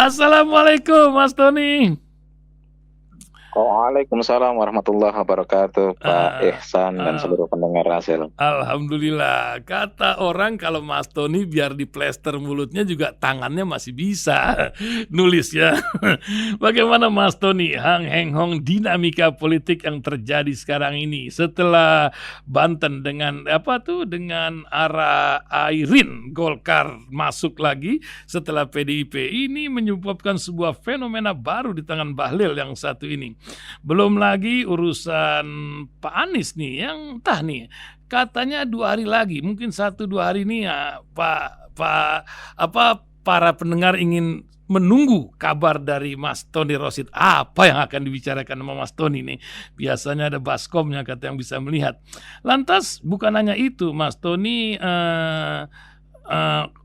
Assalamualaikum Mas Tony. Waalaikumsalam warahmatullahi wabarakatuh, Pak Ah, Ihsan dan ah, seluruh pendengar Hasil. Alhamdulillah. Kata orang kalau Mas Tony biar diplester mulutnya juga tangannya masih bisa nulis ya. Bagaimana Mas Tony, Hang Heng Hong dinamika politik yang terjadi sekarang ini setelah Banten dengan dengan arah Airin Golkar masuk lagi setelah PDIP ini menyebabkan sebuah fenomena baru di tangan Bahlil yang satu ini. Belum lagi urusan Pak Anies nih yang entah nih katanya 2 hari lagi, mungkin 1-2 hari ini ya para pendengar ingin menunggu kabar dari Mas Tony Rosid. Apa yang akan dibicarakan sama Mas Tony nih? Biasanya ada baskomnya kata yang bisa melihat. Lantas bukan hanya itu, Mas Tony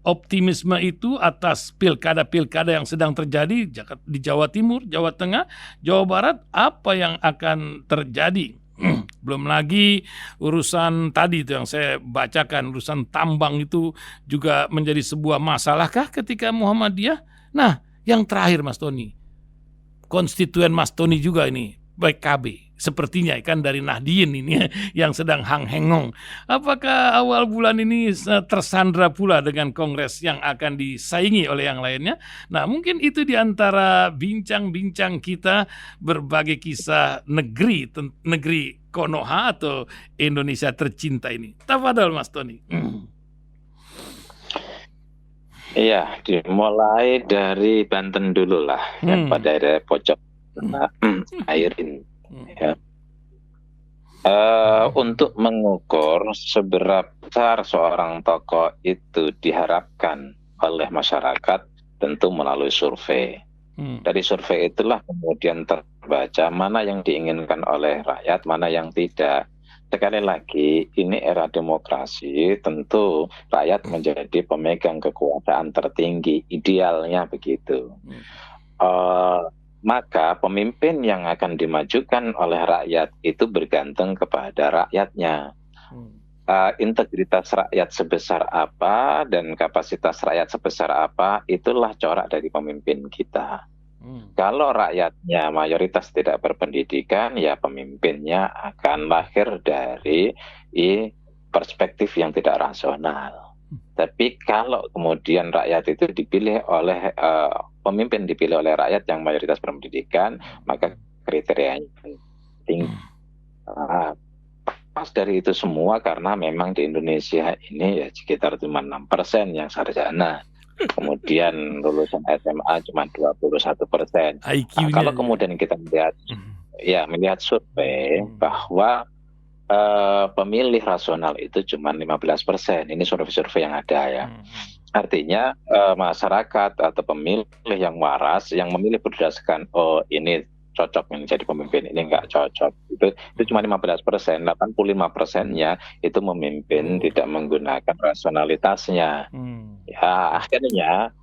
optimisme itu atas pilkada-pilkada yang sedang terjadi di Jawa Timur, Jawa Tengah, Jawa Barat, apa yang akan terjadi? Belum lagi urusan tadi itu yang saya bacakan, urusan tambang itu juga menjadi sebuah masalahkah ketika Muhammadiyah? Nah, yang terakhir Mas Tony, konstituen Mas Tony juga ini, PKB. Sepertinya kan dari Nahdien ini yang sedang Hang Hengong. Apakah awal bulan ini tersandra pula dengan kongres yang akan disaingi oleh yang lainnya? Nah, mungkin itu di antara bincang-bincang kita berbagai kisah negeri Konoha atau Indonesia tercinta ini. Tafadhol Mas Tony. Iya, dimulai dari Banten dulu lah, yang pada daerah pojok Airin. Ya. Untuk mengukur seberapa besar seorang tokoh itu diharapkan oleh masyarakat, tentu melalui survei. Dari survei itulah kemudian terbaca mana yang diinginkan oleh rakyat, mana yang tidak. Sekali lagi, ini era demokrasi, tentu rakyat menjadi pemegang kekuasaan tertinggi, idealnya begitu. Maka pemimpin yang akan dimajukan oleh rakyat itu bergantung kepada rakyatnya. Integritas rakyat sebesar apa dan kapasitas rakyat sebesar apa, itulah corak dari pemimpin kita. Kalau rakyatnya mayoritas tidak berpendidikan, ya pemimpinnya akan lahir dari perspektif yang tidak rasional. Tapi kalau kemudian rakyat itu dipilih oleh pemimpin dipilih oleh rakyat yang mayoritas berpendidikan, maka kriterianya tinggi. Pas dari itu semua karena memang di Indonesia ini ya sekitar cuma 6% yang sarjana. Kemudian lulusan SMA cuma 21%. Kalau kemudian kita melihat survei bahwa pemilih rasional itu cuma 15%. Ini survei-survei yang ada ya. Artinya masyarakat atau pemilih yang waras yang memilih berdasarkan ini cocok menjadi pemimpin, ini enggak cocok. Itu cuma 15%, 85%-nya itu memimpin tidak menggunakan rasionalitasnya. Ya, akhirnya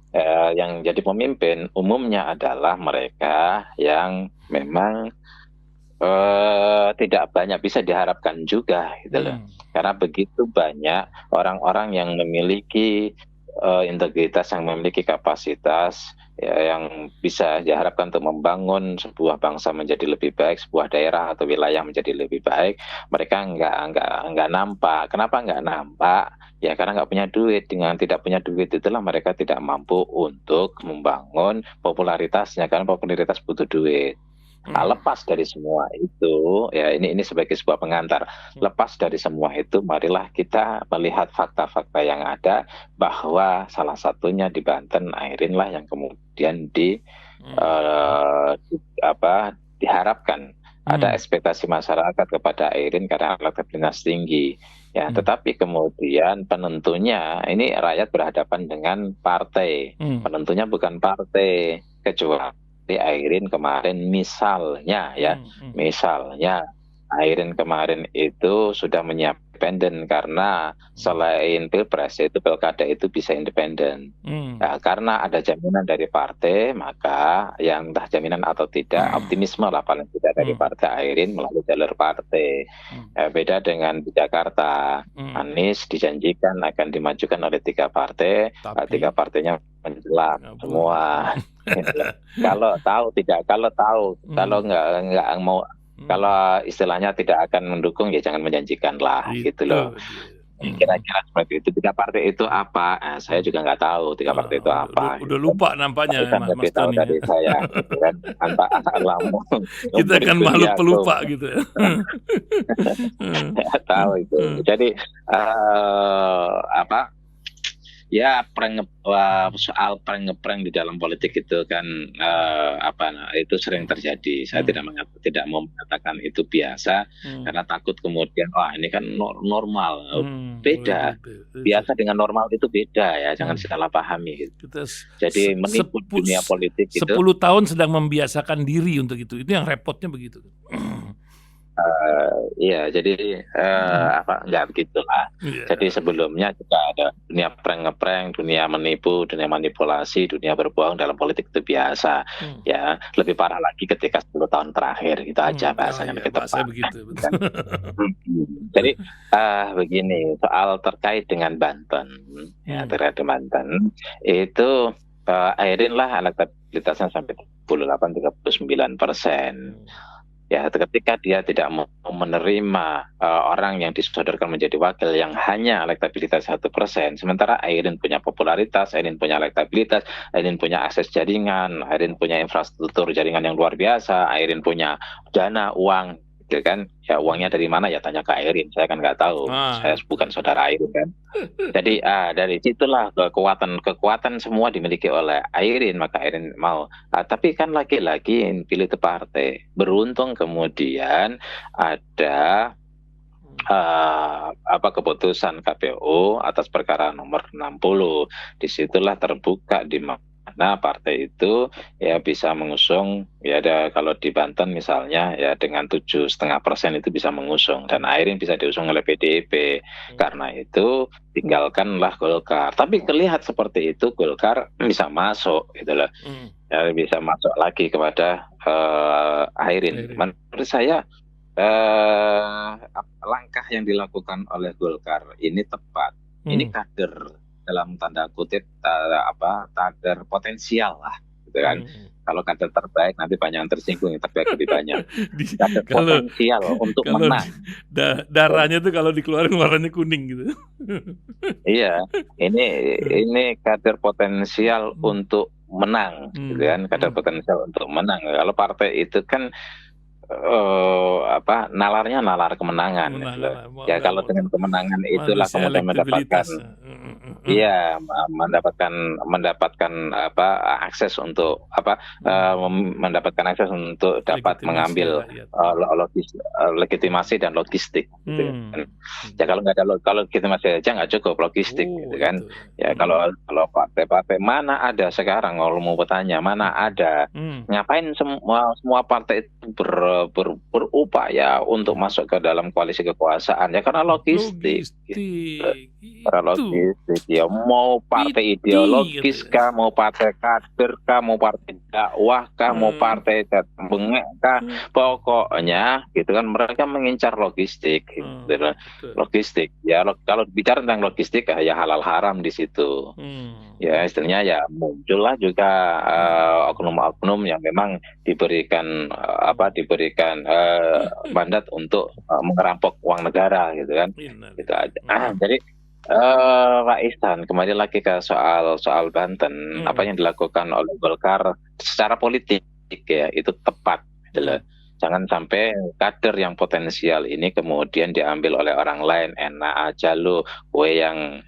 yang jadi pemimpin umumnya adalah mereka yang memang tidak banyak bisa diharapkan juga gitu loh. Karena begitu banyak orang-orang yang memiliki integritas, yang memiliki kapasitas ya, yang bisa diharapkan untuk membangun sebuah bangsa menjadi lebih baik, sebuah daerah atau wilayah menjadi lebih baik, mereka nggak nampak. Kenapa nggak nampak? Ya karena nggak punya duit. Dengan tidak punya duit itulah mereka tidak mampu untuk membangun popularitasnya, karena popularitas butuh duit. Nah, lepas dari semua itu, ya ini sebagai sebuah pengantar. Lepas dari semua itu, marilah kita melihat fakta-fakta yang ada, bahwa salah satunya di Banten, Airin lah yang kemudian diharapkan. Ada ekspektasi masyarakat kepada Airin karena elektabilitas tinggi. Ya, tetapi kemudian penentunya ini rakyat berhadapan dengan partai. Penentunya bukan partai, kecuali Airin kemarin misalnya Airin kemarin itu sudah menyiapkan independen, karena selain pilpres itu pilkada itu bisa independen. Nah, karena ada jaminan dari partai, maka yang entah jaminan atau tidak, optimisme lah paling tidak dari Partai Airin melalui jalur partai. Beda dengan di Jakarta, Anies dijanjikan akan dimajukan oleh 3 partai, 3 partainya menjelang semua. Kalau tahu kalau nggak mau, kalau istilahnya tidak akan mendukung ya jangan menjanjikan lah, gitu loh. Kira-kira seperti itu. 3 partai itu apa? Saya juga nggak tahu 3 partai itu apa. Udah lupa nampaknya Mas Mas tahu Tony. dari saya, gitu kan. Alamu. Kita kan makhluk pelupa gitu ya. Tahu itu. Jadi ya soal prank-ngeprank di dalam politik itu kan itu sering terjadi. Saya tidak mau mengatakan itu biasa karena takut kemudian ini kan normal. Beda. Biasa dengan normal itu beda ya, jangan salah pahami gitu. Jadi menipu dunia politik itu 10 tahun sedang membiasakan diri untuk itu. Itu yang repotnya begitu. Iya, jadi nggak begitulah. Jadi sebelumnya juga ada dunia prank-ngeprank, dunia menipu, dunia manipulasi, dunia berbohong dalam politik itu biasa. Ya, lebih parah lagi ketika 10 tahun terakhir, gitu aja bahasanya lebih tepat. Begitu. Jadi begini, soal terkait dengan Banten, terkait Banten itu Airin lah elektabilitasnya sampai 38-39%. Ya, ketika dia tidak mau menerima orang yang disodorkan menjadi wakil yang hanya elektabilitas 1%, sementara Airin punya popularitas, Airin punya elektabilitas, Airin punya akses jaringan, Airin punya infrastruktur jaringan yang luar biasa, Airin punya dana uang, gitu kan? Ya uangnya dari mana ya tanya ke Airin, saya kan nggak tahu, saya bukan saudara Airin kan. Jadi dari situlah kekuatan semua dimiliki oleh Airin, maka Airin mau. Tapi kan lagi-lagi pilih itu partai. Beruntung kemudian ada keputusan KPU atas perkara nomor 60. Disitulah terbuka di mana partai itu ya bisa mengusung ya kalau di Banten misalnya ya dengan 7,5% itu bisa mengusung dan Airin bisa diusung oleh PDIP. Karena itu tinggalkanlah Golkar. Tapi terlihat seperti itu Golkar bisa masuk gitu loh. Ya, bisa masuk lagi kepada Airin. Menurut saya langkah yang dilakukan oleh Golkar ini tepat. Ini kader dalam tanda kutip kader potensial lah, gitu kan. Kalau kader terbaik nanti banyak yang tersinggung, yang terbaik lebih banyak. Kader potensial untuk menang. Darahnya tuh kalau dikeluarin warnanya kuning gitu. Iya, ini kader potensial untuk menang, gitu kan. Kader potensial untuk menang. Kalau partai itu kan nalarnya nalar kemenangan. Ya kalau dengan kemenangan itulah kemudian mendapatkan mendapatkan akses untuk mendapatkan akses untuk dapat mengambil legitimasi dan logistik gitu kan. Ya kalau nggak ada kalau legitimasi aja nggak cukup logistik gitu kan. Ya kalau partai-partai mana ada sekarang, kalau mau bertanya mana ada, ngapain semua partai itu berupaya untuk masuk ke dalam koalisi kekuasaan ya karena logistik. Karena logistik ya, mau partai ideologis kah, mau partai kader kah, mau partai dakwah kah, mau partai bengek kah, pokoknya gitu kan mereka mengincar logistik gitu. Logistik ya kalau bicara tentang logistik ya halal haram di situ. Ya istilahnya ya muncullah juga oknum-oknum yang memang diberikan mandat untuk merampok uang negara gitu kan. Gitu aja. Jadi Pak Ihsan, kembali lagi ke soal Banten, apa yang dilakukan oleh Golkar secara politik ya itu tepat gitu loh. Jangan sampai kader yang potensial ini kemudian diambil oleh orang lain. Enak aja lu, gue yang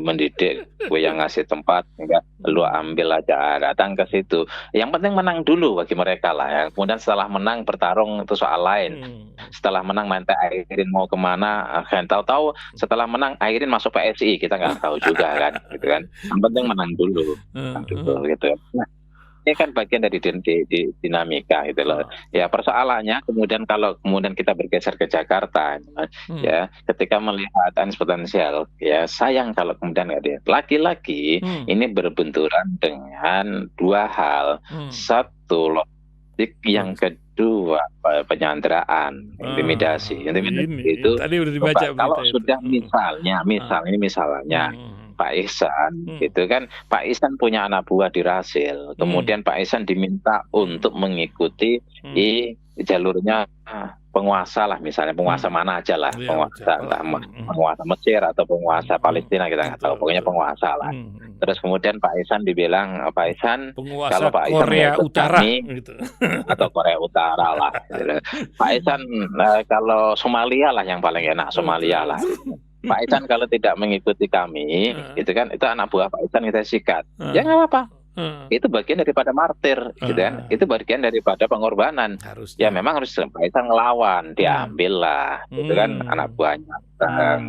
mendidik, gue yang ngasih tempat, enggak lu ambil aja, datang ke situ. Yang penting menang dulu bagi mereka lah ya. Kemudian setelah menang bertarung itu soal lain. Setelah menang nanti Airin mau kemana, kan tahu-tahu setelah menang Airin masuk PSI, kita nggak tahu juga kan, gitu kan. Yang penting menang dulu, gitu. Nah, ini kan bagian dari dinamika gitu loh. Ya persoalannya kemudian kalau kemudian kita bergeser ke Jakarta, ya ketika melihat Anies potensial, ya sayang kalau kemudian nggak dia. Lagi-lagi ini berbenturan dengan dua hal. Satu logistik, yang kedua kedua penyanderaan, intimidasi. Intimidasi ini itu tadi udah dibaca kalau berita itu. sudah misalnya Pak Ihsan gitu kan, Pak Ihsan punya anak buah di Rasil, kemudian Pak Ihsan diminta untuk mengikuti jalurnya penguasa lah, misalnya penguasa mana aja lah, penguasa Mesir atau penguasa Palestina, kita nggak tahu, pokoknya penguasa lah. Terus kemudian Pak Ihsan dibilang, Pak Ihsan kalau Pak Ihsan Korea Utara gitu. Atau Korea Utara lah gitu. Pak Ihsan kalau Somalia lah yang paling enak, Somalia lah gitu. Pak Ihsan kalau tidak mengikuti kami gitu kan, itu anak buah Pak Ihsan kita sikat, ya nggak apa-apa. Itu bagian daripada martir gitu kan, itu bagian daripada pengorbanan. Ya memang harus Pak Ihsan ngelawan, diambil lah gitu kan anak buahnya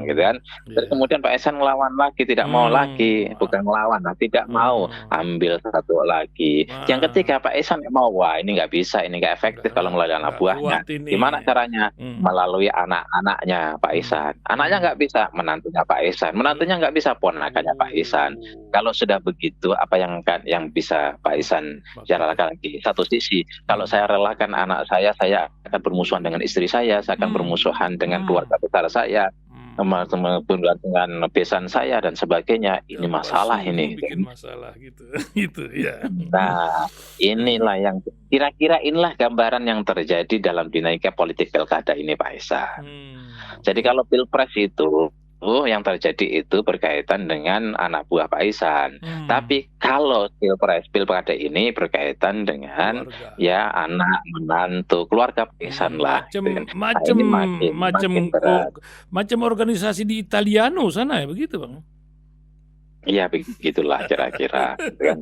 gitu kan. Terus kemudian Pak Ihsan ngelawan lagi, tidak mau lagi, bukan ngelawan lah, tidak mau, ambil satu lagi. Yang ketiga Pak Ihsan mau, wah ini nggak bisa, ini nggak efektif kalau melalui anak buahnya. Gimana caranya? Melalui anak-anaknya Pak Ihsan. Anaknya nggak bisa, menantunya Pak Ihsan. Menantunya nggak bisa, ponakannya Pak Ihsan. Kalau sudah begitu, apa yang bisa Pak Ihsan jalankan lagi? Satu sisi, kalau saya relakan anak saya akan bermusuhan dengan istri saya akan bermusuhan dengan keluarga besar saya, dengan besan saya dan sebagainya. Ini masalah ini. Bikin masalah gitu. Gitu ya. Nah, inilah yang kira-kira inilah gambaran yang terjadi dalam dinamika politik pilkada ini, Pak Ihsan. Jadi kalau pilpres itu yang terjadi itu berkaitan dengan anak buah Pak Ihsan. Tapi kalau pilkada ini berkaitan dengan ya anak menantu keluarga Pak Ihsan lah. Macam organisasi di Italiano sana ya, begitu Bang? Iya, begitulah kira-kira. Ya,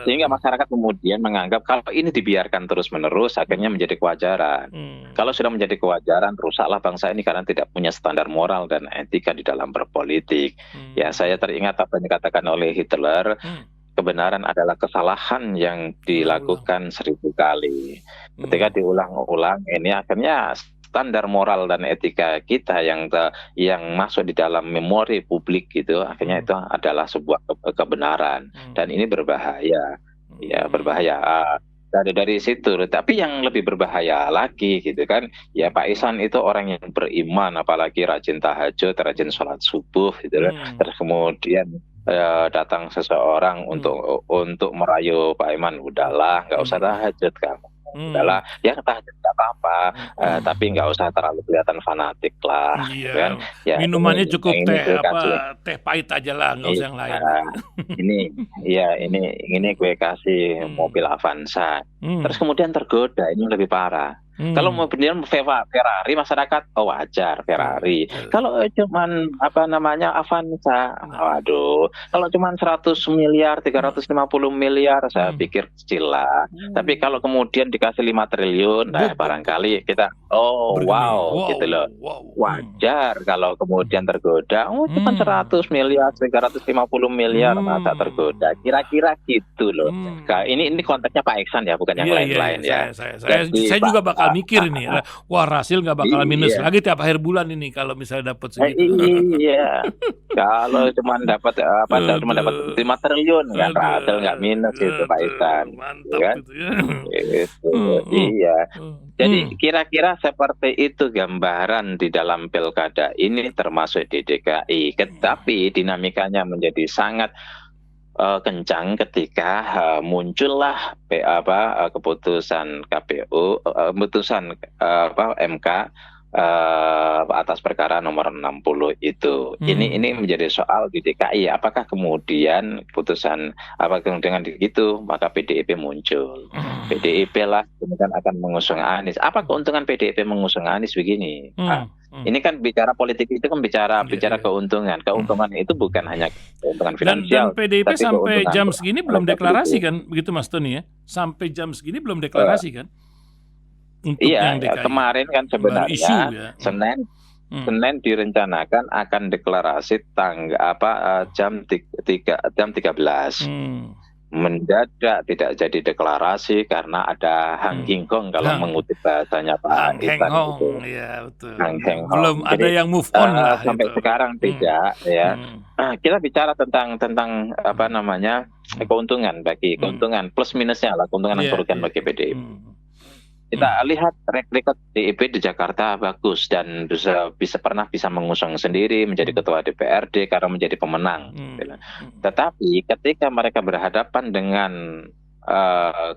sehingga masyarakat kemudian menganggap kalau ini dibiarkan terus-menerus akhirnya menjadi kewajaran. Kalau sudah menjadi kewajaran, rusaklah bangsa ini karena tidak punya standar moral dan etika di dalam berpolitik. Ya, saya teringat apa yang dikatakan oleh Hitler, kebenaran adalah kesalahan yang dilakukan 1000 kali. Ketika diulang-ulang, ini akhirnya standar moral dan etika kita yang masuk di dalam memori publik gitu, akhirnya itu adalah sebuah kebenaran, dan ini berbahaya. Ya, berbahaya. Dari situ, tapi yang lebih berbahaya lagi gitu kan, ya Pak Ihsan itu orang yang beriman, apalagi rajin tahajud, rajin sholat subuh gitu kan. Terus kemudian datang seseorang untuk merayu Pak Iman, udahlah nggak usah tahajud kamu, udahlah ya tahajud nggak apa-apa, tapi nggak usah terlalu kelihatan fanatik lah. Iya, kan? Ya, minumannya cukup teh pahit aja lah, nggak usah yang lain. Ini gue kasih mobil Avanza. Terus kemudian tergoda, ini lebih parah. Kalau mau benar Ferrari, masyarakat wajar Ferrari. Kalau cuman Avanza, waduh. Kalau cuman 100 miliar, 350 miliar, saya pikir kecil lah. Tapi kalau kemudian dikasih 5 triliun, nah barangkali kita wow gitu loh. Wajar kalau kemudian tergoda. Cuma 100 miliar, 350 miliar, masa tergoda. Kira-kira gitu loh. Nah, ini konteksnya Pak Ihsan ya, bukan yang lain-lain ya. Saya juga bakal mikir nih, wah Rasil nggak bakal minus lagi tiap akhir bulan ini kalau misalnya dapat segitu. Iya, kalau cuma dapat 5 triliun kan, Rasil nggak minus itu Pak Ihsan. Mantap kan? Gitu ya. Iya. Jadi kira-kira seperti itu gambaran di dalam pilkada ini, termasuk di DKI. Tapi dinamikanya menjadi sangat kencang ketika muncullah keputusan KPU, keputusan MK atas perkara nomor 60 itu. Ini menjadi soal di DKI. Apakah kemudian keputusan dengan begitu maka PDIP muncul. PDIP lah kemudian akan mengusung Anies. Apa keuntungan PDIP mengusung Anies begini? Ini kan bicara politik itu kan bicara keuntungan. Keuntungan itu bukan hanya keuntungan finansial. Dan PDIP sampai jam segini belum deklarasi kan, begitu Mas Tony ya? Sampai jam segini belum deklarasi kan? Iya, kemarin kan sebenarnya Senin direncanakan akan deklarasi jam 13. Mendadak tidak jadi deklarasi karena ada Hang Hingkong kalau mengutip bahasanya Pak Ihsan itu. Ya, betul. Belum ada yang move on lah. Sampai sekarang tidak ya. Kita bicara tentang keuntungan plus minusnya lah, keuntungan dan kerugian bagi PDIP. Kita lihat track record DIP di Jakarta bagus dan pernah bisa mengusung sendiri menjadi ketua DPRD karena menjadi pemenang. Tetapi ketika mereka berhadapan dengan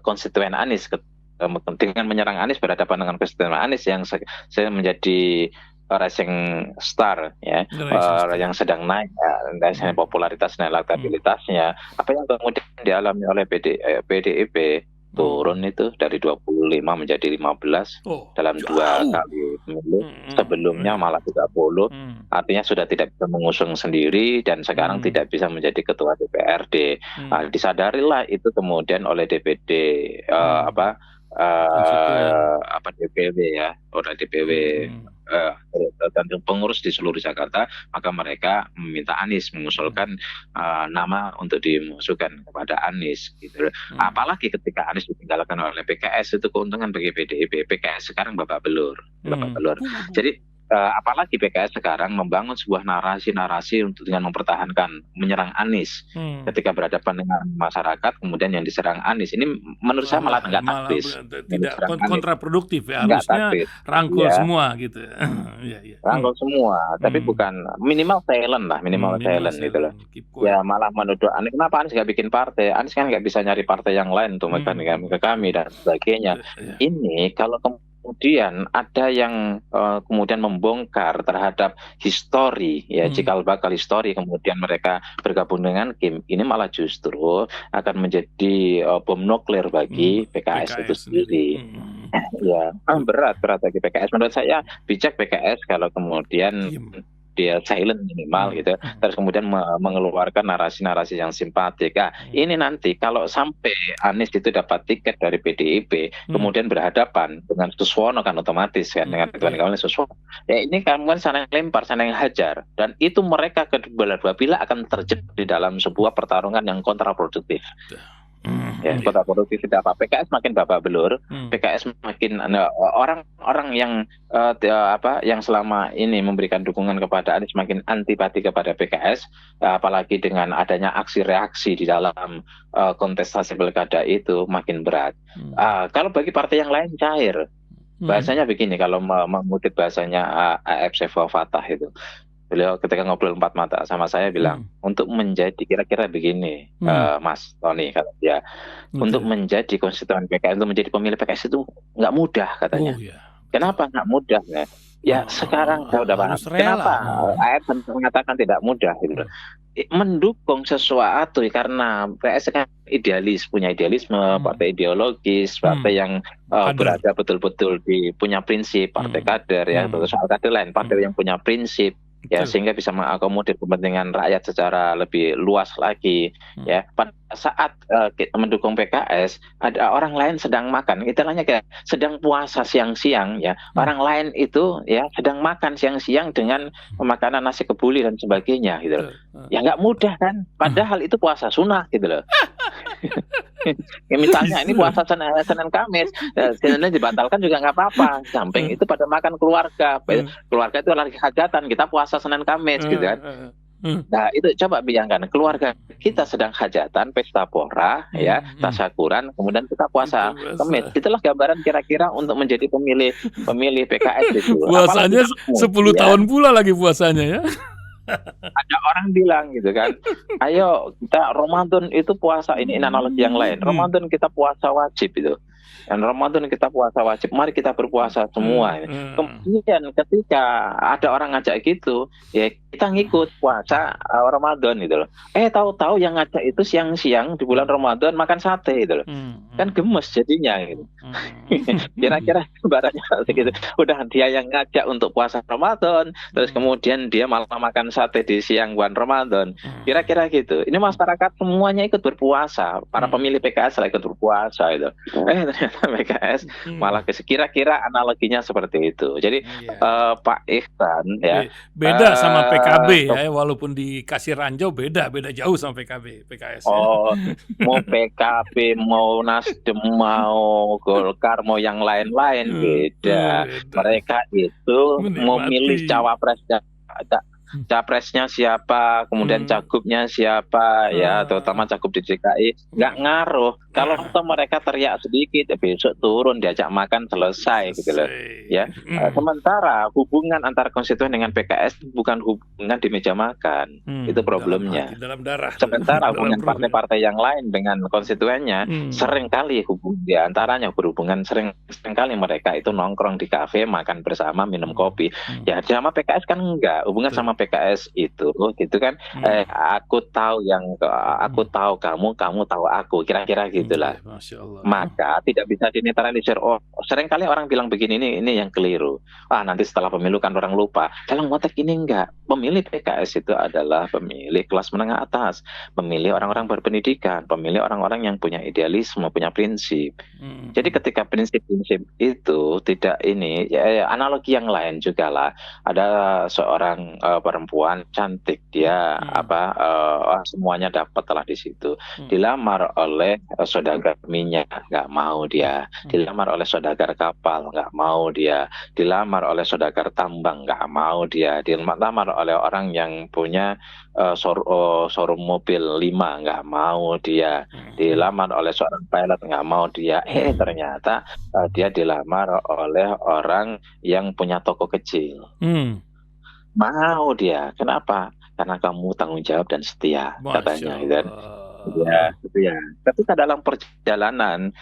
konstituen Anies, dengan menyerang Anies, berhadapan dengan konstituen Anies yang menjadi rising star ya, yang sedang naik popularitas dan elektabilitasnya, apa yang kemudian dialami oleh PDIP turun itu dari 25 menjadi 15 dalam jauh. 2 kali pemilu. Sebelumnya malah 30. Artinya sudah tidak bisa mengusung sendiri dan sekarang tidak bisa menjadi ketua DPRD. Disadarilah itu kemudian oleh DPD DPW ya, oleh DPW dan pengurus di seluruh Jakarta, maka mereka meminta Anies mengusulkan nama untuk dimasukkan kepada Anies gitu. Apalagi ketika Anies ditinggalkan oleh PKS, itu keuntungan bagi PDIP. PKS sekarang babak belur. Jadi apalagi PKS sekarang membangun sebuah narasi untuk dengan mempertahankan menyerang Anies ketika berhadapan dengan masyarakat, kemudian yang diserang Anies ini menurut saya malah nggak taktis, tidak kontraproduktif ya, harusnya rangkul semua gitu. Rangkul semua, tapi bukan minimal silent gitu loh. Ya malah menuduh Anies, kenapa Anies nggak bikin partai? Anies kan nggak bisa nyari partai yang lain untuk ke kami dan sebagainya. Ini kalau kemudian ada yang kemudian membongkar terhadap histori ya, cikal bakal histori, kemudian mereka bergabung dengan Kim, ini malah justru akan menjadi bom nuklir bagi PKS itu sendiri. Ya berat bagi PKS. Menurut saya bijak PKS kalau kemudian dia silent minimal gitu, terus kemudian mengeluarkan narasi-narasi yang simpatik. Ini nanti kalau sampai Anies itu dapat tiket dari PDIP, kemudian berhadapan dengan Suswono kan otomatis kan, dengan Ridwan Kamil Suswono. Ya ini kan saling lempar, saling hajar, dan itu mereka kedua belah akan terjebak di dalam sebuah pertarungan yang kontraproduktif. Kontraproduktif tidak apa. PKS makin babak belur, PKS makin orang-orang yang yang selama ini memberikan dukungan kepada Anies makin antipati kepada PKS, apalagi dengan adanya aksi reaksi di dalam kontestasi pilkada itu makin berat. Kalau bagi partai yang lain cair, bahasanya begini, kalau mengutip bahasanya AFC Fatah itu, beliau ketika ngobrol 4 mata sama saya bilang, untuk menjadi kira-kira begini, Mas Tony, kata dia, untuk menjadi konstituen PKS, untuk menjadi pemilih PKS itu nggak mudah katanya. Kenapa nggak mudah? Ya sekarang saya udah paham. Kenapa AF mengatakan tidak mudah gitu. Mendukung sesuatu karena PS kan idealis, punya idealisme, partai ideologis, partai yang berada betul-betul punya prinsip, partai kader ya, soal kader lain, partai yang punya prinsip. Ya, sehingga bisa mengakomodir kepentingan rakyat secara lebih luas lagi. Ya, pada saat mendukung PKS, ada orang lain sedang makan, istilahnya kayak sedang puasa siang-siang ya. Orang lain itu ya sedang makan siang-siang dengan makanan nasi kebuli dan sebagainya gitu loh. Ya nggak mudah kan, padahal itu puasa sunnah gitu loh. Ya, misalnya ini puasa Senin Kamis, Senin dibatalkan juga nggak apa-apa. Samping itu pada makan keluarga itu lagi hajatan, kita puasa Senin Kamis gitu kan. Nah itu coba bayangkan, keluarga kita sedang hajatan, pesta pora ya, tasyakuran, kemudian kita puasa Kamis. Itulah gambaran kira-kira untuk menjadi pemilih PKS itu. Puasanya 10 tahun pula lagi puasanya ya. Ada orang bilang gitu kan, ayo kita Ramadan itu puasa, ini analogi yang lain, Ramadan kita puasa wajib itu, dan Ramadan kita puasa wajib, mari kita berpuasa semua. Kemudian ketika ada orang ngajak gitu, ya kita ngikut puasa Ramadan gitu loh. Tahu-tahu yang ngajak itu siang-siang di bulan Ramadan makan sate gitu loh. Kan gemes jadinya gitu. Kira-kira baratnya gitu. Udah dia yang ngajak untuk puasa Ramadan, terus kemudian dia malah makan sate di siang bulan Ramadan. Kira-kira gitu. Ini masyarakat semuanya ikut berpuasa. Para pemilih PKS lah ikut berpuasa itu. Ternyata PKS malah kira-kira analoginya seperti itu. Jadi Pak Ihsan ya beda sama PKB ya, walaupun dikasih ranjau beda jauh sama PKS. Mau PKB, mau Nasdem, mau Golkar, mau yang lain-lain beda. Mereka itu mau milih capresnya siapa, kemudian cagupnya siapa ya, terutama cagup di DKI nggak ngaruh. Kalau mereka teriak sedikit, besok turun diajak makan selesai gitu loh. Ya. Sementara hubungan antara konstituen dengan PKS bukan hubungan di meja makan. Itu problemnya. Dalam darah. Sementara hubungan partai-partai yang lain dengan konstituennya sering kali di antaranya berhubungan sering kali mereka itu nongkrong di kafe, makan bersama, minum kopi. Ya sama PKS kan enggak. Hubungan sama PKS itu gitu kan. Aku tahu kamu tahu aku, kira-kira gitulah. Maka tidak bisa dinetralisir. Oh, sering kali orang bilang begini, ini yang keliru. Nanti setelah pemilu kan orang lupa. Dalam konteks ini enggak. Pemilih PKS itu adalah pemilih kelas menengah atas, pemilih orang-orang berpendidikan, pemilih orang-orang yang punya idealisme, punya prinsip. Jadi ketika prinsip-prinsip itu tidak ini, ya, analogi yang lain juga lah. Ada seorang perempuan cantik, dia semuanya dapat lah di situ. Dilamar oleh saudagar minyak, nggak mau dia. Dilamar oleh saudagar kapal, nggak mau dia. Dilamar oleh saudagar tambang, nggak mau dia. Dilamar oleh orang yang punya showroom mobil 5, nggak mau dia. Dilamar oleh seorang pilot, nggak mau dia. Ternyata dia dilamar oleh orang yang punya toko kecil. Mau dia. Kenapa? Karena kamu tanggung jawab dan setia, katanya. Kan? Ya, gitu ya. Tapi dalam perjalanan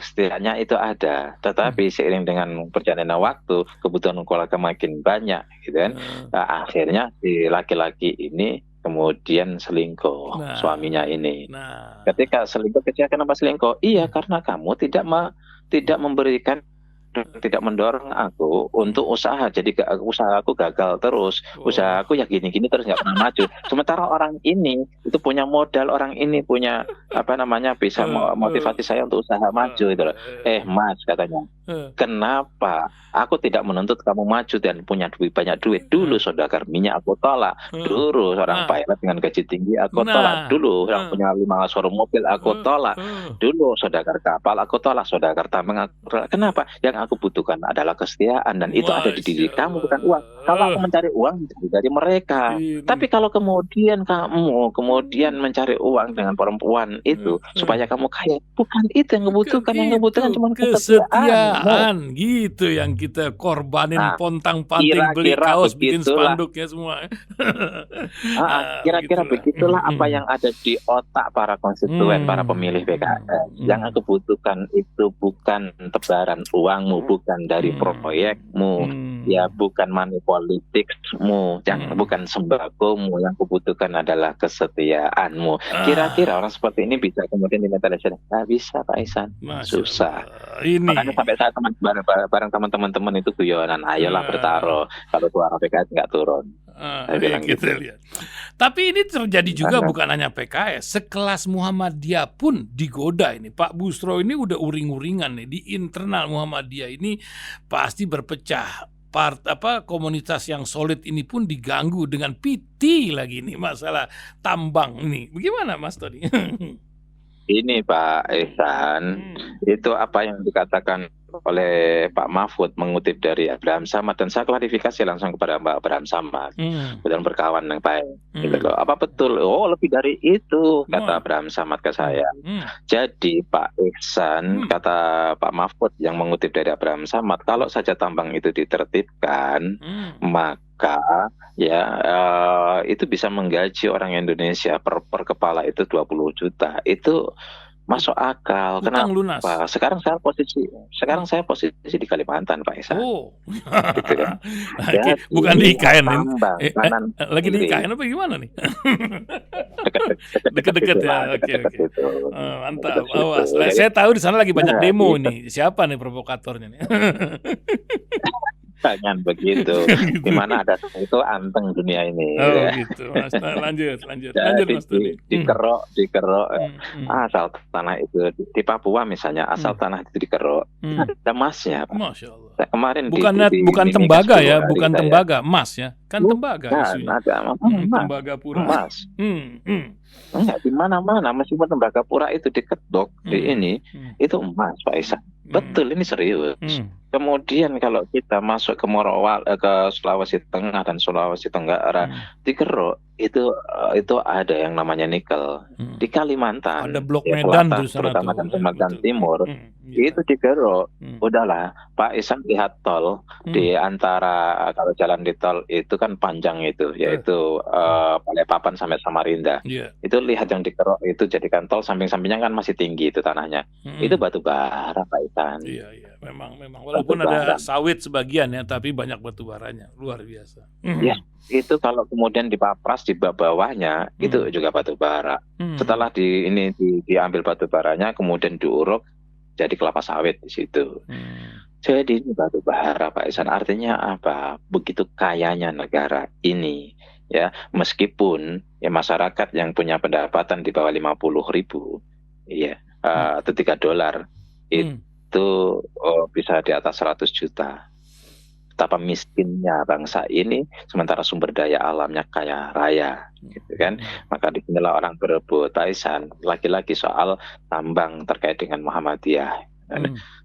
setidaknya itu ada. Tetapi seiring dengan perjalanan waktu, kebutuhan keluarga makin banyak, gitu kan. Akhirnya si laki-laki ini kemudian selingkuh, suaminya ini. Ketika selingkuh, kenapa selingkuh? Iya, karena kamu tidak memberikan, tidak mendorong aku untuk usaha. Jadi usaha aku gagal terus, usaha aku ya gini-gini terus, nggak pernah maju. Sementara orang ini itu punya modal, orang ini punya bisa motivasi saya untuk usaha maju itu loh. Mas, katanya, kenapa aku tidak menuntut kamu maju dan punya banyak duit? Dulu saudagar minyak aku tolak, dulu seorang pilot dengan gaji tinggi aku tolak, dulu yang punya 5 showroom mobil aku tolak, dulu saudagar kapal aku tolak, saudagar tambang aku tolak. Kenapa? Yang aku butuhkan adalah kesetiaan, dan itu ada di diri kamu, bukan uang. Kalau aku mencari uang dari mereka. Tapi kalau kemudian kamu mencari uang dengan perempuan itu supaya kamu kaya, bukan itu yang kebutuhkan. Yang kebutuhan cuma kesetiaan gitu yang kita korbanin, pontang-panting, beli kaos, bikin spanduknya semua. Kira-kira begitulah apa yang ada di otak para konstituen, para pemilih PKS. Yang aku butuhkan itu bukan tebaran uangmu, bukan dari proyekmu, ya bukan money politikmu, bukan sembakomu. Yang kubutuhkan adalah kesetiaanmu. Kira-kira orang seperti ini bisa kemudian dinetralisir? Nggak bisa, Pak Ihsan. Susah. Makanya sampai saat bareng teman-teman itu guyonan, ayolah bertaruh, kalau suara PKS nggak turun. Kita lihat. Tapi ini terjadi juga bukan hanya PKS, sekelas Muhammadiyah pun digoda ini. Pak Busro ini udah uring-uringan nih, di internal Muhammadiyah ini pasti berpecah. Komunitas yang solid ini pun diganggu dengan PT lagi nih, masalah tambang ini. Bagaimana Mas Tony? Ini Pak Ihsan, itu apa yang dikatakan oleh Pak Mahfud mengutip dari Abraham Samad, dan saya klarifikasi langsung kepada Mbak Abraham Samad, dan berkawan yang baik. Gitu loh. Apa betul? Oh, lebih dari itu, kata Abraham Samad ke saya. Jadi Pak Ihsan, kata Pak Mahfud yang mengutip dari Abraham Samad, kalau saja tambang itu ditertibkan, maka itu bisa menggaji orang Indonesia per kepala itu 20 juta. Itu masuk akal. Kenapa? Sekarang saya posisi di Kalimantan, Pak Ihsan. Gitu kan. Bukan di IKN ini. Lagi di IKN apa gimana nih? Dekat-dekat ya. Oke. Mantap. Awas. Saya tahu di sana lagi banyak demo nih. Siapa nih provokatornya nih? Jangan begitu. Di mana ada itu anteng dunia ini. Gitu. Mas, lanjut Mas Tony. Dikerok. Asal tanah itu di Papua misalnya, asal tanah itu dikerok, ada emasnya, Pak. Masya Allah. Kemarin bukan tembaga ya, bukan tembaga, emas ya. Kan tembaga isunya. Tembaga pura. Emas. Enggak, di mana-mana meskipun Tembagapura itu diketok di ini, itu emas, Pak Ihsan. Betul, ini serius. Kemudian kalau kita masuk ke ke Sulawesi Tengah dan Sulawesi Tenggara, dikeruk, itu ada yang namanya nikel di Kalimantan, Ada blok ya Medan selatan, tuh sana terutama tuh. kan Kalimantan Betul. Timur, Iya. itu digeruk. Udahlah, Pak Isan lihat tol di antara kalau jalan di tol itu kan panjang itu, yaitu Balikpapan sampai Samarinda. Iya. Itu lihat yang dikeruk itu jadikan tol, samping-sampingnya kan masih tinggi itu tanahnya. Itu batu bara, Pak Isan. Iya. Memang walaupun ada sawit sebagian ya, tapi banyak batu baranya. Luar biasa. Ya, itu kalau kemudian dipapras di bawahnya itu juga batu bara. Setelah diambil batu baranya, kemudian diuruk jadi kelapa sawit di situ. Jadi ini batu bara, Pak Isan. Artinya apa? Begitu kayanya negara ini, ya, meskipun ya masyarakat yang punya pendapatan di bawah 50.000, ya, atau $3 itu bisa di atas 100 juta. Betapa miskinnya bangsa ini, sementara sumber daya alamnya kaya raya, gitu kan? Maka disinilah orang berebut. Pak Isan, lagi-lagi soal tambang terkait dengan Muhammadiyah.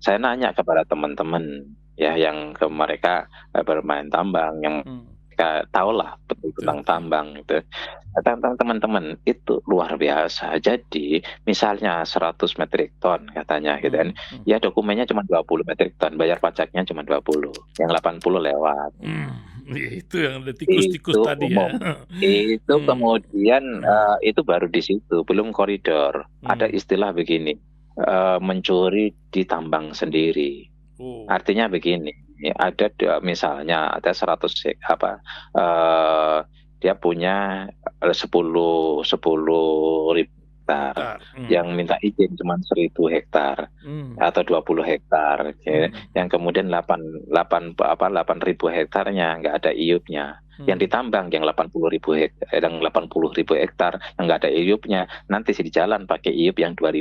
Saya nanya kepada teman-teman ya yang mereka bermain tambang, yang mereka tahulah betul tentang tambang itu. Tentang teman-teman itu luar biasa. Jadi misalnya 100 metrik ton katanya gitu kan. Ya dokumennya cuma 20 metrik ton, bayar pajaknya cuma 20. Yang 80 lewat. Itu yang ada tikus-tikus tadi ya. Itu kemudian itu baru di situ, belum koridor. Ada istilah begini, mencuri di tambang sendiri. Artinya begini, ada misalnya ada 100 dia punya 10 ribu hektar, yang minta izin cuma 1.000 hektar atau 20 hektar, yang kemudian 8.000 hektarnya nggak ada iupnya, yang ditambang yang 80.000 hektar yang nggak ada iupnya, nanti di jalan pakai iup yang 2.000.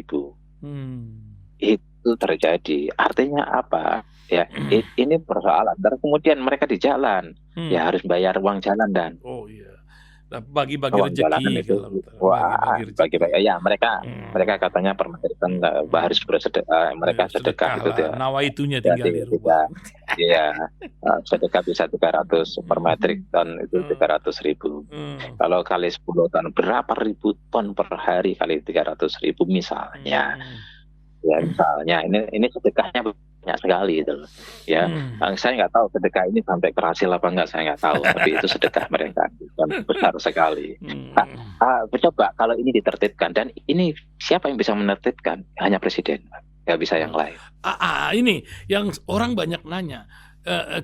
Itu terjadi. Artinya apa? Ya, ini persoalan. Dan kemudian mereka di jalan, ya harus bayar uang jalan dan. Oh iya. Bagi-bagi rezeki itu. Bagi-bagi. Ya mereka katanya per metrik ton harus bersedekah. Mereka sedekah gitu ya. Nawaitunya tinggal di rumah. Iya, sedekah bisa 300 per metrik ton, itu 300.000. Kalau kali 10 ton, berapa ribu ton per hari kali 300.000 misalnya. Ya misalnya ini sedekahnya banyak sekali gitu loh. Ya, saya nggak tahu sedekah ini sampai ke hasil apa enggak, saya nggak tahu. Tapi itu sedekah mereka besar sekali. Coba kalau ini ditertibkan, dan ini siapa yang bisa menertibkan? Hanya presiden, nggak bisa yang lain. Ini yang orang banyak nanya.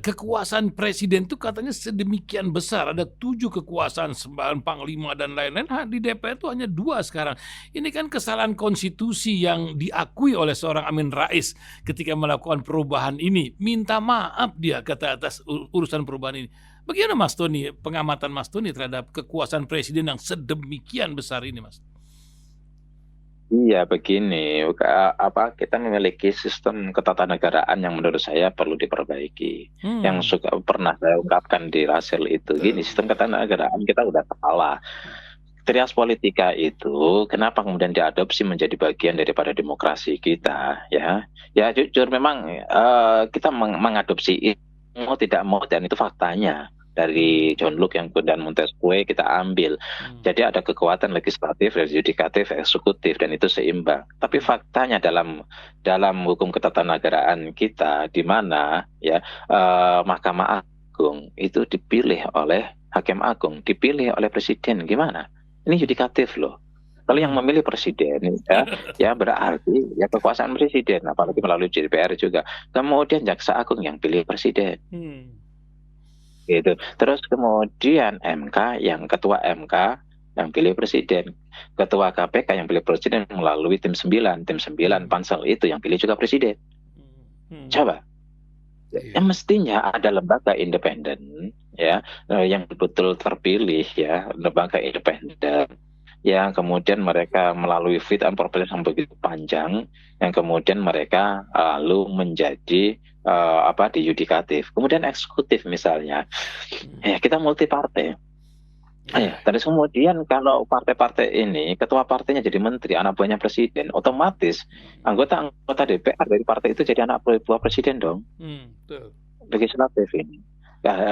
Kekuasaan presiden itu katanya sedemikian besar, ada 7 kekuasaan, 9 panglima dan lain-lain. Di DPR itu hanya 2 sekarang. Ini kan kesalahan konstitusi yang diakui oleh seorang Amin Rais ketika melakukan perubahan ini. Minta maaf dia kata atas urusan perubahan ini. Bagaimana Mas Tony, pengamatan Mas Tony terhadap kekuasaan presiden yang sedemikian besar ini, Mas? Iya, begini, kita memiliki sistem ketatanegaraan yang menurut saya perlu diperbaiki. Yang pernah saya ungkapkan di Rasil itu, gini, sistem ketatanegaraan kita udah salah. Trias politika itu kenapa kemudian diadopsi menjadi bagian daripada demokrasi kita, ya? Ya jujur memang kita mengadopsi mau tidak mau, dan itu faktanya. Dari John Locke yang dan Montesquieu kita ambil. Jadi ada kekuatan legislatif, yudikatif, eksekutif, dan itu seimbang. Tapi faktanya dalam hukum ketatanegaraan kita, di mana ya Mahkamah Agung itu dipilih oleh Hakim Agung, dipilih oleh Presiden, gimana? Ini yudikatif loh. Kalau yang memilih presiden, ya berarti ya kekuasaan presiden, apalagi melalui DPR juga. Kemudian Jaksa Agung yang pilih presiden. Gitu. Terus kemudian MK, yang ketua MK yang pilih presiden, ketua KPK yang pilih presiden melalui tim 9 pansel itu yang pilih juga presiden. Coba, ya mestinya ada lembaga independen ya yang betul terpilih, ya lembaga independen yang kemudian mereka melalui fit and proper yang begitu panjang, yang kemudian mereka lalu menjadi di yudikatif, kemudian eksekutif misalnya. Ya kita multi partai. Terus kemudian kalau partai-partai ini ketua partainya jadi menteri, anak buahnya presiden, otomatis anggota DPR dari partai itu jadi anak buah presiden dong. Legislatif ini.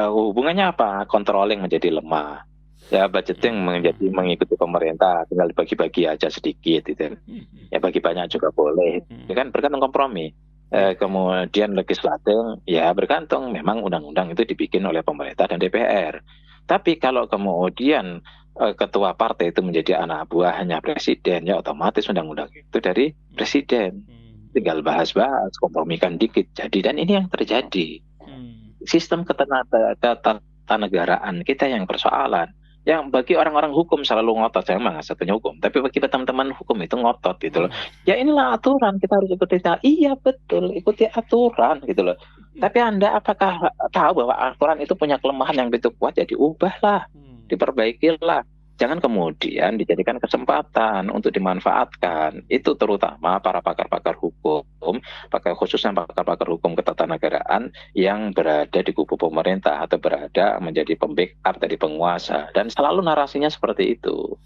Hubungannya apa? Controlling menjadi lemah. Ya budgeting menjadi mengikuti pemerintah, tinggal dibagi-bagi aja sedikit gitu. Ya bagi banyak juga boleh. Ya kan bergantung kompromi. Kemudian legislatif ya bergantung memang undang-undang itu dibikin oleh pemerintah dan DPR. Tapi kalau kemudian ketua partai itu menjadi anak buahnya presiden, ya otomatis undang-undang itu dari presiden. Tinggal bahas-bahas, kompromikan dikit jadi, dan ini yang terjadi. Sistem ketatanegaraan kita yang persoalan. Yang bagi orang-orang hukum selalu ngotot, saya memang satunya hukum, tapi bagi teman-teman hukum itu ngotot gitu loh. Ya inilah aturan, kita harus ikuti. Iya betul, ikuti aturan gitu loh. Tapi Anda apakah tahu bahwa aturan itu punya kelemahan yang begitu kuat? Ya diubahlah, diperbaikilah. Jangan kemudian dijadikan kesempatan untuk dimanfaatkan. Itu terutama para pakar-pakar hukum, khususnya pakar-pakar hukum ketatanegaraan yang berada di kubu pemerintah atau berada menjadi pembackup dari penguasa. Dan selalu narasinya seperti itu.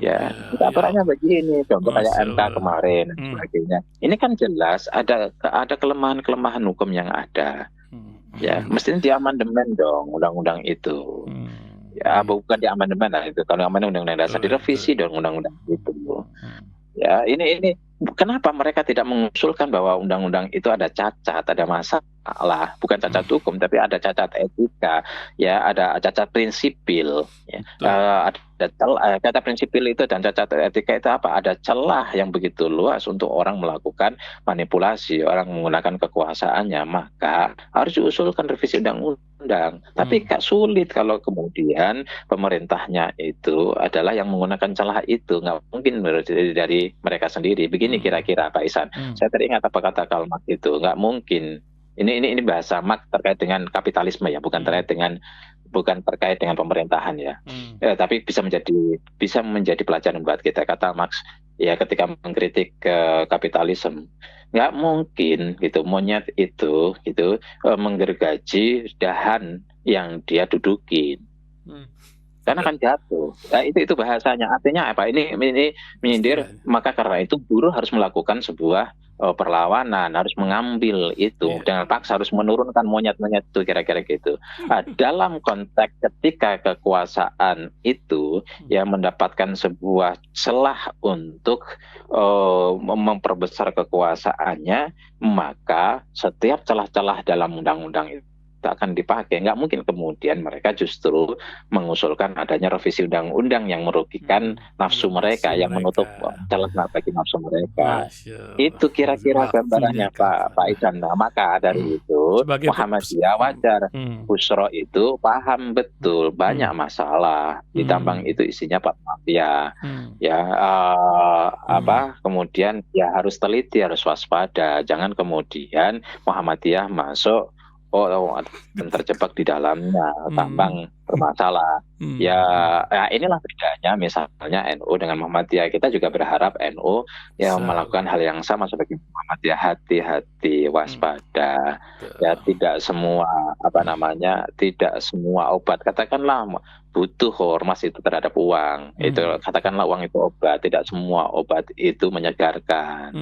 Ya, aturannya begini, contoh kayak MK kemarin dan sebagainya. Ini kan jelas ada kelemahan-kelemahan hukum yang ada. Ya, mestinya diamandemen dong undang-undang itu. Ya, bukan di amandemen lah itu. Kalau amandemen undang-undang dasar direvisi dong undang-undang itu. Ya, ini kenapa mereka tidak mengusulkan bahwa undang-undang itu ada cacat, ada masalah, bukan cacat hukum tapi ada cacat etika, ya ada cacat prinsipil, ya. Cacat prinsipil itu dan cacat etika itu apa? Ada celah yang begitu luas untuk orang melakukan manipulasi, orang menggunakan kekuasaannya, maka harus diusulkan revisi undang-undang. Tapi gak sulit kalau kemudian pemerintahnya itu adalah yang menggunakan celah itu, nggak mungkin dari mereka sendiri. Begini kira-kira Pak Ihsan, saya teringat apa kata Karl Marx itu, nggak mungkin. Ini bahasa Marx terkait dengan kapitalisme ya, bukan terkait dengan pemerintahan ya. Tapi bisa menjadi pelajaran buat kita. Kata Marx ya ketika mengkritik kapitalisme, nggak mungkin gitu monyet itu gitu menggergaji dahan yang dia dudukin. Karena akan jatuh. Nah, itu bahasanya. Artinya apa? Ini menyindir. Maka karena itu buruh harus melakukan sebuah perlawanan, harus mengambil itu dengan paksa, harus menurunkan monyet-monyet itu, kira-kira gitu. Nah, dalam konteks ketika kekuasaan itu ya mendapatkan sebuah celah untuk memperbesar kekuasaannya, maka setiap celah-celah dalam undang-undang itu akan dipakai. Nggak mungkin kemudian mereka justru mengusulkan adanya revisi undang-undang yang merugikan nafsu mereka, yang menutup celah bagi nafsu mereka. Itu kira-kira gambarannya Pak Ihsan. Nah, maka dari itu Muhammadiyah wajar Busro itu paham betul banyak masalah. Di tambang itu isinya Pak Mafia. Ya kemudian ya harus teliti, harus waspada. Jangan kemudian Muhammadiyah masuk dan terjebak di dalamnya, tambang bermasalah. Ya inilah bedanya misalnya NU dengan Muhammadiyah. Kita juga berharap NU melakukan hal yang sama sebagai Muhammadiyah, hati-hati, waspada. Ya tidak semua tidak semua obat, katakanlah butuh ormas itu terhadap uang. Itu katakanlah uang itu obat, tidak semua obat itu menyegarkan.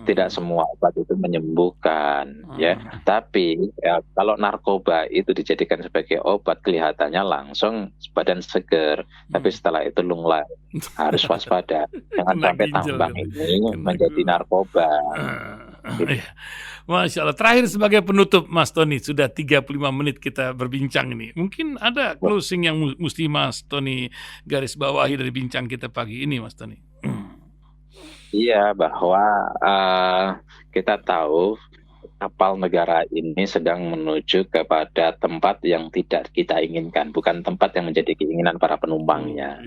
Tidak semua obat itu menyembuhkan, ya. Tapi ya, kalau narkoba itu dijadikan sebagai obat kelihatannya langsung badan seger, tapi setelah itu lunglai. Harus waspada. Jangan sampai tambang ini menjadi narkoba. Masya Allah. Terakhir sebagai penutup Mas Tony, sudah 35 menit kita berbincang ini. Mungkin ada closing yang mesti Mas Tony garis bawahi dari bincang kita pagi ini, Mas Tony. Iya, bahwa kita tahu kapal negara ini sedang menuju kepada tempat yang tidak kita inginkan, bukan tempat yang menjadi keinginan para penumpangnya.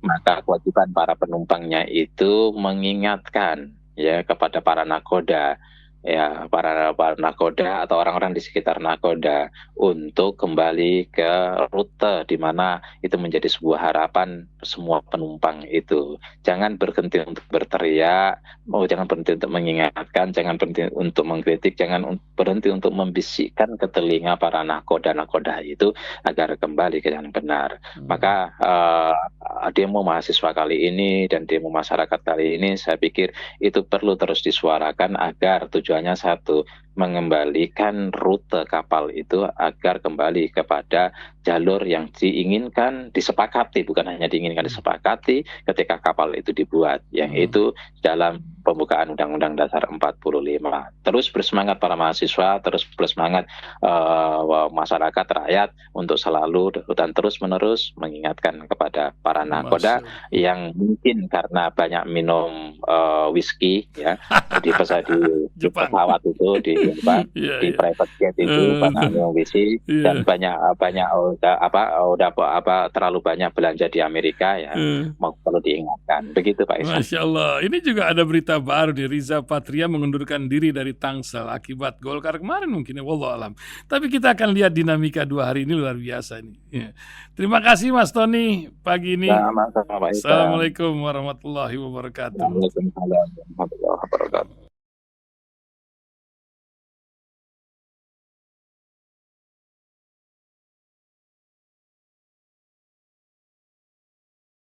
Maka kewajiban para penumpangnya itu mengingatkan ya kepada para nakoda, ya para nakoda atau orang-orang di sekitar nakoda untuk kembali ke rute di mana itu menjadi sebuah harapan semua penumpang itu. Jangan berhenti untuk berteriak, jangan berhenti untuk mengingatkan, jangan berhenti untuk mengkritik, jangan berhenti untuk membisikkan ke telinga para nakoda itu agar kembali ke yang benar. Maka demo mahasiswa kali ini dan demo masyarakat kali ini, saya pikir itu perlu terus disuarakan agar 17 tujuannya satu, mengembalikan rute kapal itu agar kembali kepada jalur yang diinginkan, disepakati, bukan hanya diinginkan, disepakati ketika kapal itu dibuat, yang itu dalam pembukaan Undang-Undang Dasar 45. Terus bersemangat para mahasiswa, terus bersemangat masyarakat, rakyat untuk selalu dan terus-menerus mengingatkan kepada para nakoda yang mungkin karena banyak minum whisky ya di pesawat itu di private jet itu banyak minum whisky dan banyak terlalu banyak belanja di Amerika ya, mau perlu diingatkan begitu Pak Ihsan. Masya Allah, ini juga ada berita baru nih, Riza Patria mengundurkan diri dari Tangsel akibat Golkar kemarin mungkin ya, wallahualam. Tapi kita akan lihat dinamika 2 hari ini luar biasa nih. Ya. Terima kasih Mas Tony pagi ini. Sama-sama Pak Ihsan. Assalamualaikum warahmatullahi wabarakatuh. Waalaikumsalam warahmatullahi wabarakatuh.